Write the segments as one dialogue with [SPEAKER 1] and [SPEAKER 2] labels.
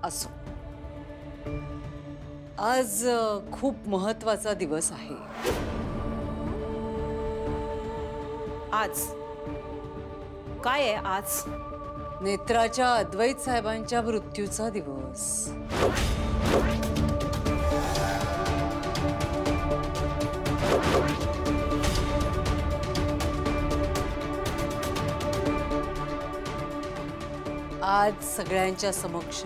[SPEAKER 1] असो, आज खूप महत्वाचा दिवस आहे।
[SPEAKER 2] आज काय आहे आज?
[SPEAKER 1] नेत्राच्या अद्वैत साहेबांच्या मृत्यूचा दिवस। आज सगळ्यांच्या समक्ष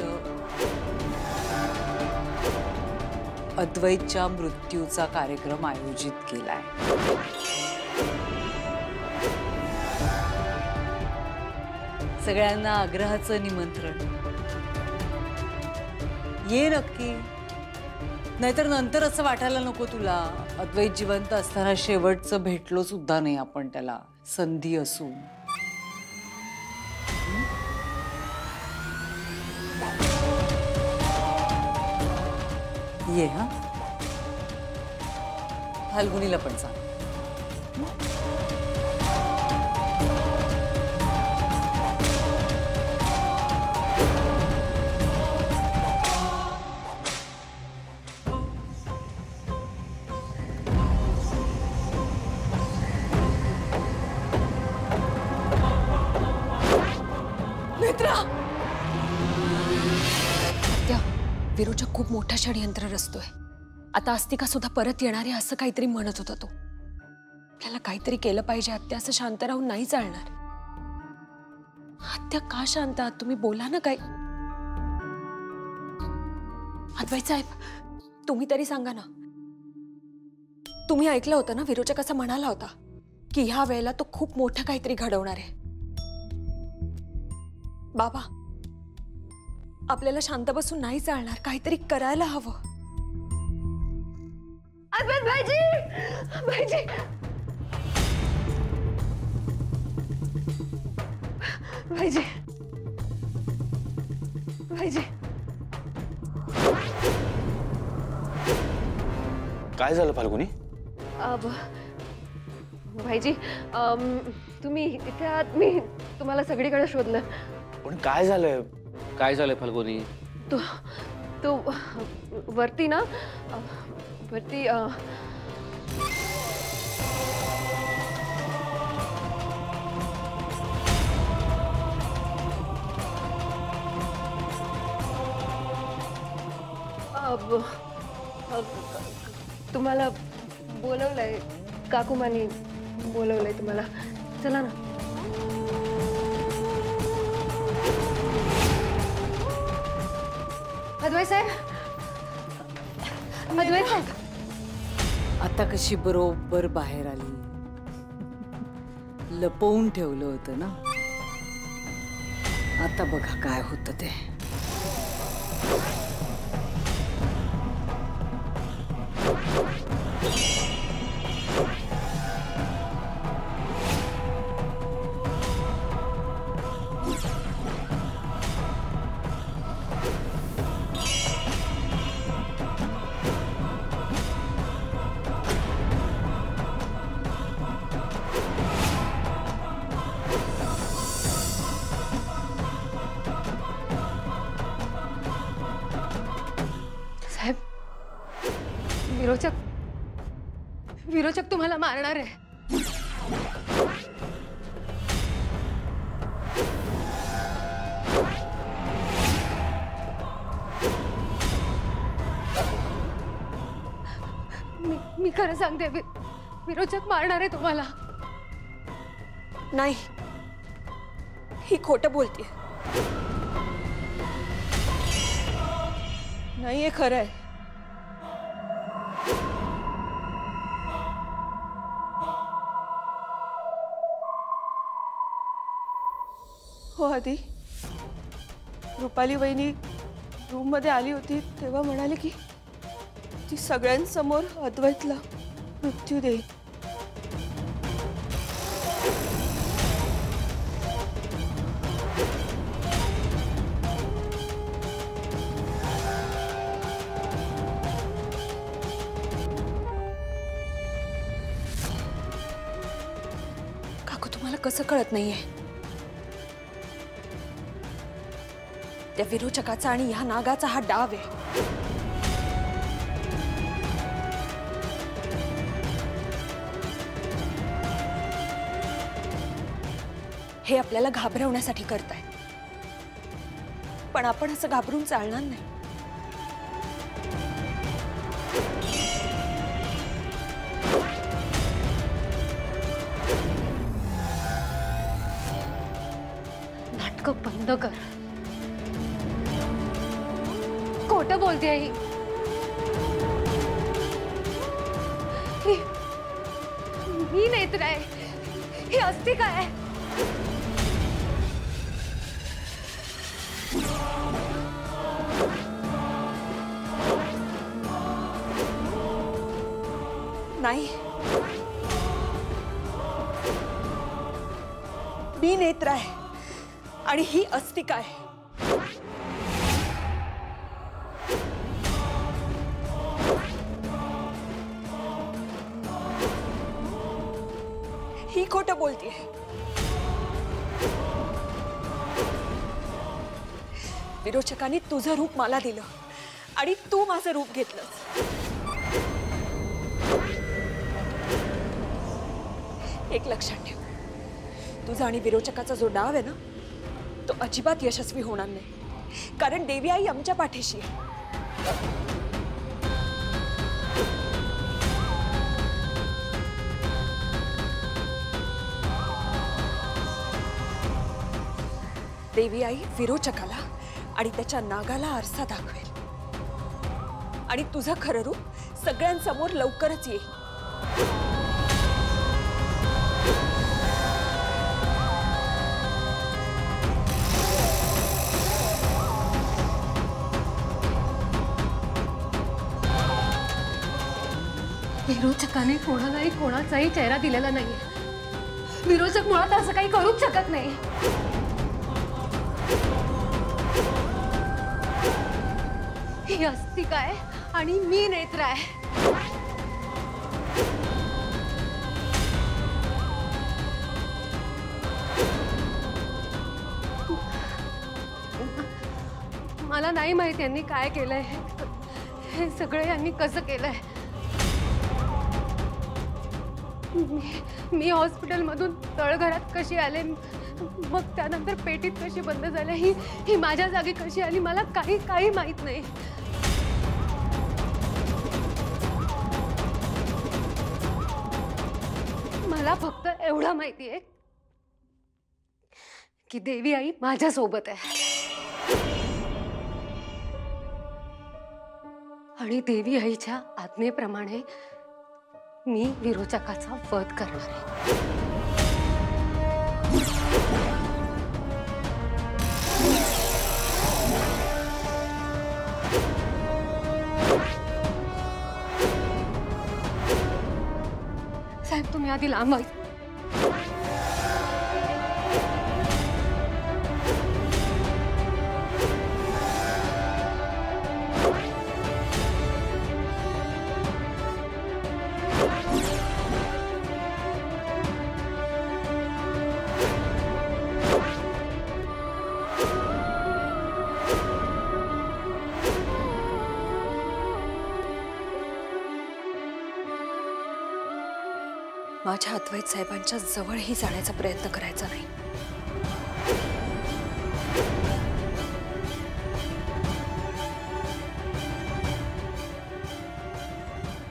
[SPEAKER 1] अद्वैतच्या मृत्यूचा कार्यक्रम आयोजित केलाय। सगळ्यांना आग्रहाचं निमंत्रण। ये नक्की, नाहीतर नंतर असं वाटायला नको तुला अद्वैत जिवंत असताना शेवटचं भेटलो सुद्धा नाही आपण त्याला, संधी असून। ये हा, फाल्गुनीला पण सांग। नेत्रा,
[SPEAKER 3] त्या विरोचक खूप मोठा षडयंत्र रचतोय। आता अस्तिका सुद्धा परत येणार आहे असं काहीतरी म्हणत होता तो। आपल्याला काहीतरी केलं पाहिजे आत्या, असं शांत राहून नाही चालणार। आत्या का शांत आहात तुम्ही? बोला ना काही। अद्वैत साहेब, तुम्ही तरी सांगा ना। तुम्ही ऐकलं होतं ना, विरोचक असं म्हणाला होता की ह्या वेळेला तो खूप मोठं काहीतरी घडवणार आहे। बाबा, आपल्याला शांत बसून नाही चालणार, काहीतरी करायला हवं।
[SPEAKER 4] अद्वैत भाईजी, भाईजी, भाईजी, भाईजी,
[SPEAKER 5] काय झालं फाल्गुनी?
[SPEAKER 4] भाईजी, तुम्ही इथे आहात? मी तुम्हाला सगळीकडे शोधलं।
[SPEAKER 5] पण काय झालंय?
[SPEAKER 6] काय झालंय फाल्गुनी?
[SPEAKER 4] तो वरती ना, वरती तुम्हाला बोलवलंय, काकुमानी बोलवलंय तुम्हाला। चला ना। अद्वैत साहेब, अद्वैत साहेब,
[SPEAKER 1] आता कशी बरोबर बाहेर आली। लपवून ठेवलं होतं ना, आता बघा काय होतं ते।
[SPEAKER 4] साहेब, विरोचक तुम्हाला मारणार आहे। मी खरं सांगते, विरोचक मारणार आहे तुम्हाला।
[SPEAKER 3] नाही, ही खोटं बोलतेय। नाही, हे खरं आहे। हो आधी रुपाली वहिनी रूम मध्ये आली होती तेव्हा म्हणाले की ती सगळ्यांसमोर अद्वैतला मृत्यू देईल। काकू, तुम्हाला कसं कळत नाहीये? त्या विरोचकाचा आणि ह्या नागाचा हा डाव आहे. हे आपल्याला घाबरवण्यासाठी करताय, पण आपण असं घाबरून चालणार नाही.
[SPEAKER 4] नाटकं बंद कर. खोटं बोलते ही. मी नेत्र आहे. ही असते काय?
[SPEAKER 3] नाही, मी नेत्र आहे आणि ही अस्तिका आहे. ही खोटं बोलतीये. विरोचकांनी तुझं रूप मला दिलं आणि तू माझं रूप घेतलंस. एक लक्षात ठेव, तुझा आणि विरोचकाचा जो डाव आहे ना, तो अजिबात यशस्वी होणार नाही, कारण देवी आई आमच्या पाठीशी आहे. देवी आई विरोचकाला आणि त्याच्या नागाला आरसा दाखवेल आणि तुझं खरं रूप सगळ्यांसमोर लवकरच येईल.
[SPEAKER 4] विरोचकाने कोणालाही कोणाचाही चेहरा दिलेला नाहीये. विरोचक मुळात असं काही करूच शकत नाही. ही अस्तिका आहे आणि मी नेत्र आहे. मला नाही माहित यांनी काय केलंय. हे सगळं यांनी कसं केलंय. मी हॉस्पिटलमधून तळघरात कशी आले, मग त्यानंतर पेटीत कशी बंद झाले, ही माझ्या जागी कशी आली, मला काही माहित नाही. मला फक्त एवढं माहिती आहे की देवी आई माझ्या सोबत आहे आणि देवी आईच्या आज्ञेप्रमाणे मी विरोचकाचा वध करणार आहे. साहेब, तुम्ही आधी लांब व्हा.
[SPEAKER 3] माझ्या अद्वैत साहेबांच्या जवळही जाण्याचा प्रयत्न करायचा नाही.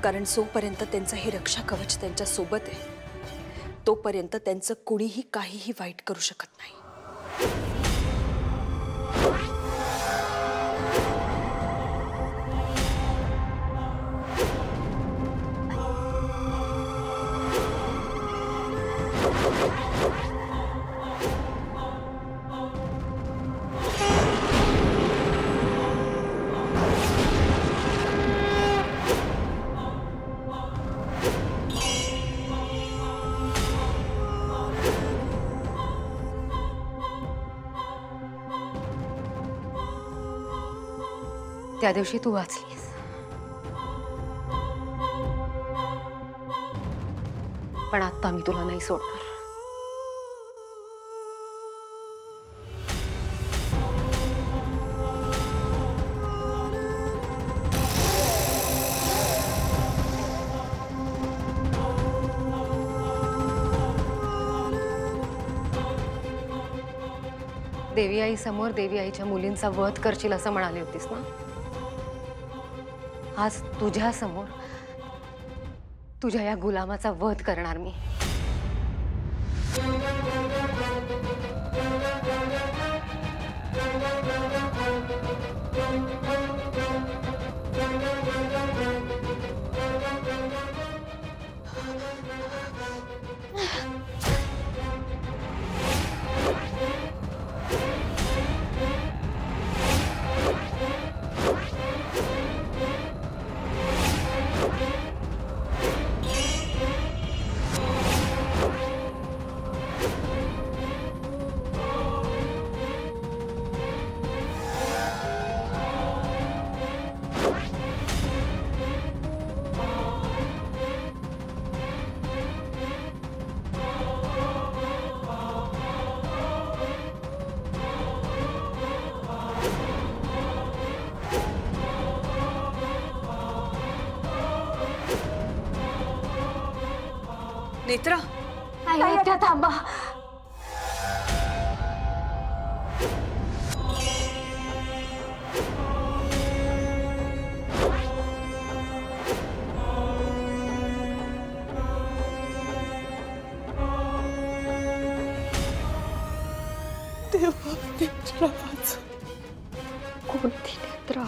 [SPEAKER 3] कारण जोपर्यंत त्यांचं हे रक्षा कवच त्यांच्या सोबत आहे, तोपर्यंत त्यांचं कुणीही काहीही वाईट करू शकत नाही.
[SPEAKER 4] त्या दिवशी तू वाचलीस. पण आता मी तुला नाही सोडणार. देवी आई समोर देवी आईच्या मुलींचा वध करशील असं म्हणाली होतीस ना? आज तुझ्या समोर तुझ्या या गुलामाचा वध करणार मी.
[SPEAKER 1] नेत्रा,
[SPEAKER 3] थांबा. कोणती नेत्रा?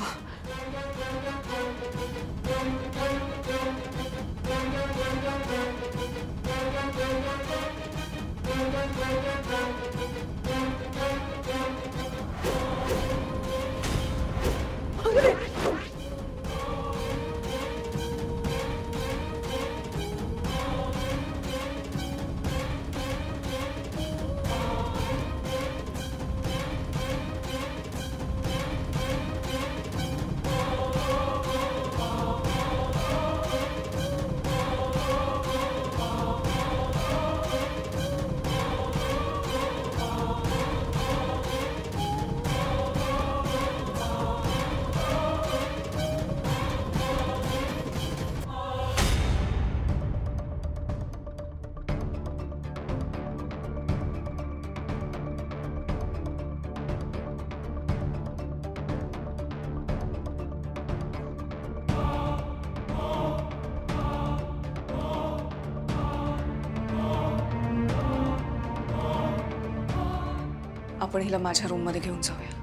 [SPEAKER 3] आपण हिला माझ्या रूम मध्ये घेऊन जाऊया.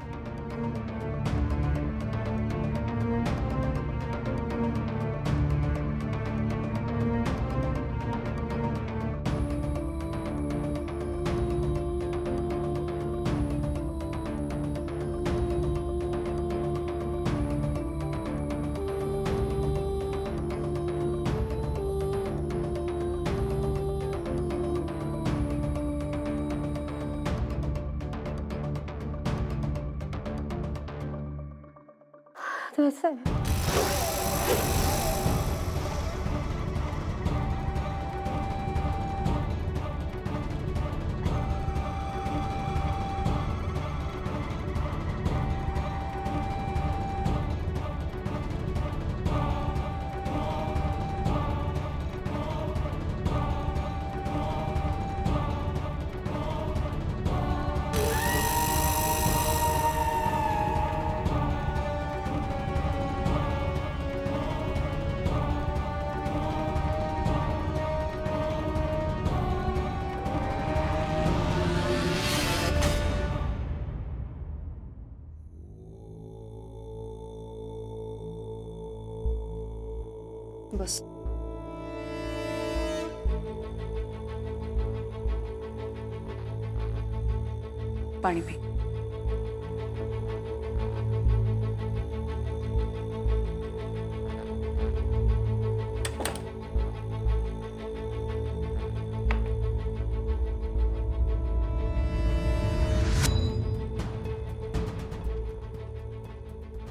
[SPEAKER 3] बस. पाणी पी.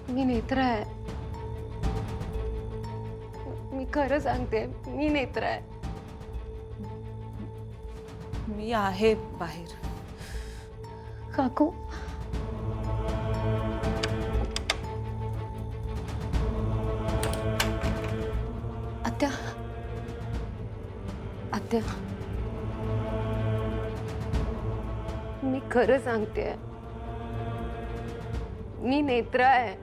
[SPEAKER 4] मी नेत्रा आहे. मी खरं सांगते, मी नेत्रा आहे.
[SPEAKER 2] मी आहे बाहेर.
[SPEAKER 4] काकू, आत्या, आत्या, मी खरं सांगते, मी नेत्रा आहे.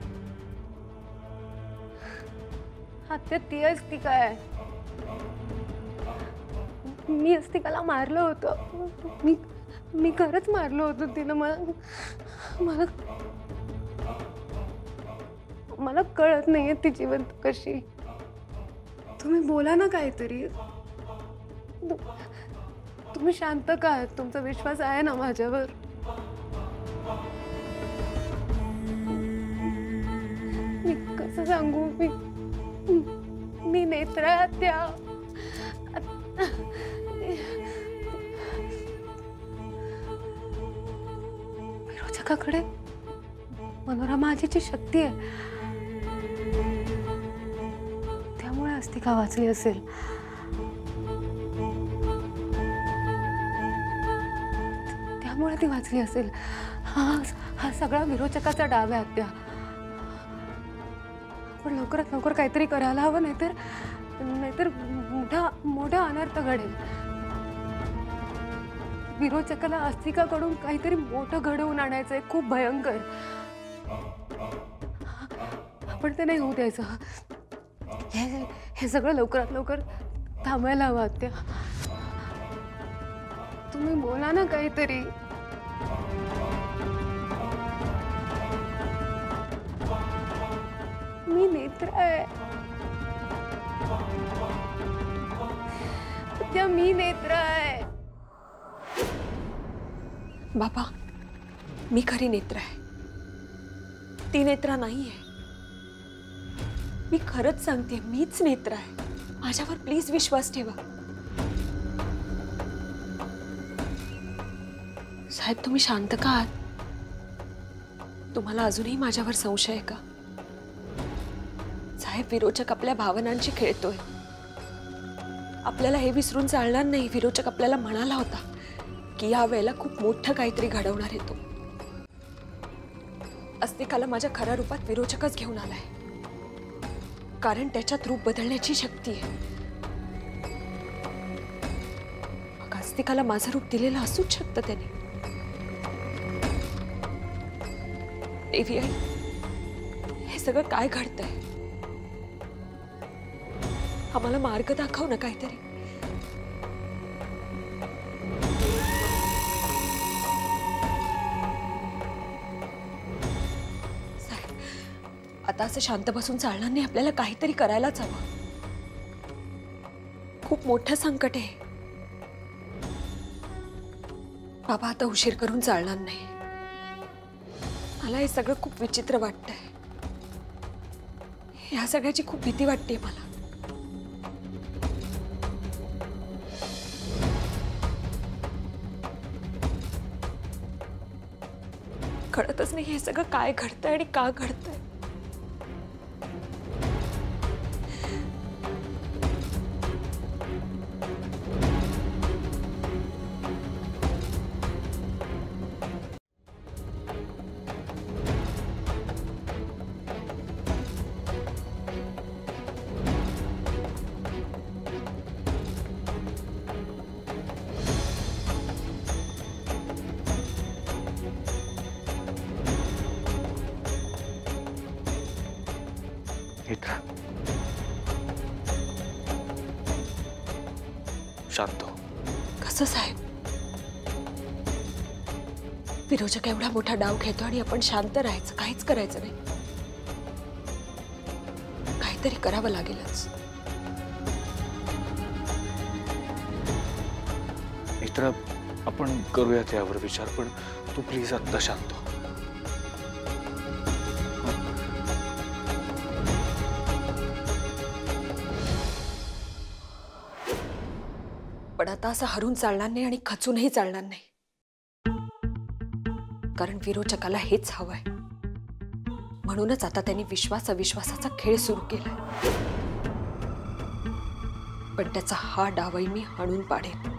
[SPEAKER 4] आत्या ती अस्तिका आहे. मी अस्तिकाला मारलं होतं. मी खरंच मारलं होतं तिला. मला मला कळत नाहीये ती जिवंत कशी. तुम्ही बोला ना काहीतरी. तुम्ही शांत का? तुमचा विश्वास आहे ना माझ्यावर? मी कसं सांगू? मी नेत्रा त्या विरोचकाकडे मनोरमाची शक्ती आहे. त्यामुळे अस्तिका वाचली असेल. त्यामुळे ती वाचली असेल. हा सगळा विरोचकाचा डाव आहे आत्या. पण लवकरात लवकर काहीतरी करायला हवं, नाहीतर मोठा अनर्थ घडेल. विरोचकाला अस्तिकाकडून काहीतरी मोठं घडवून आणायचंय, खूप भयंकर. आपण ते नाही होऊ द्यायचं. हे सगळं लवकरात लवकर थांबायला हवं आत्या. तुम्ही बोला ना काहीतरी. मी नेत्रा आहे आत्या. मी नेत्रा आहे.
[SPEAKER 3] बाबा, मी खरी नेत्रा आहे, ती नेत्रा नाहीये. मी खरंच सांगते, मीच नेत्रा आहे. माझ्यावर प्लीज विश्वास ठेवा. साहेब, तुम्ही शांत का आहात? तुम्हाला अजूनही माझ्यावर संशय आहे का? साहेब, विरोचक आपल्या भावनांशी खेळतोय. आपल्याला हे विसरून चालणार नाही. विरोचक आपल्याला म्हणाला होता की या वेळेला खूप मोठं काहीतरी घडवणार आहे तो. अस्तिकाला माझ्या खऱ्या रूपात विरोचकच घेऊन आलाय, कारण त्याच्यात रूप बदलण्याची शक्ती आहे. मग अस्तिकाला माझं रूप दिलेलं असूच शकतं त्याने. देवी आई, हे सगळं काय घडतंय? आम्हाला मार्ग दाखव ना काहीतरी. साहेब, आता असं शांत बसून चालणार नाही. आपल्याला काहीतरी करायलाच हवं. खूप मोठं संकट आहे बाबा. आता उशीर करून चालणार नाही. मला हे सगळं खूप विचित्र वाटतंय. या सगळ्याची खूप भीती वाटते मला. कळतच नाही हे सगळं काय घडतंय आणि का घडतंय.
[SPEAKER 5] नेत्रा, शांत हो.
[SPEAKER 3] कसं साहेब? विरोचक एवढा मोठा डाव खेळतो आणि आपण शांत राहायचं, काहीच करायचं नाही. काहीतरी करावं लागेलच.
[SPEAKER 5] नेत्रा, आपण करूयात यावर विचार, पण तू प्लीज आत्ता शांत हो.
[SPEAKER 3] पण आता असं हरून चालणार नाही आणि खचूनही चालणार नाही, कारण विरोचकाला हेच हवंय. म्हणूनच आता त्यांनी विश्वास अविश्वासाचा खेळ सुरू केलाय. पण त्याचा हा डावही मी हाणून पाडेन.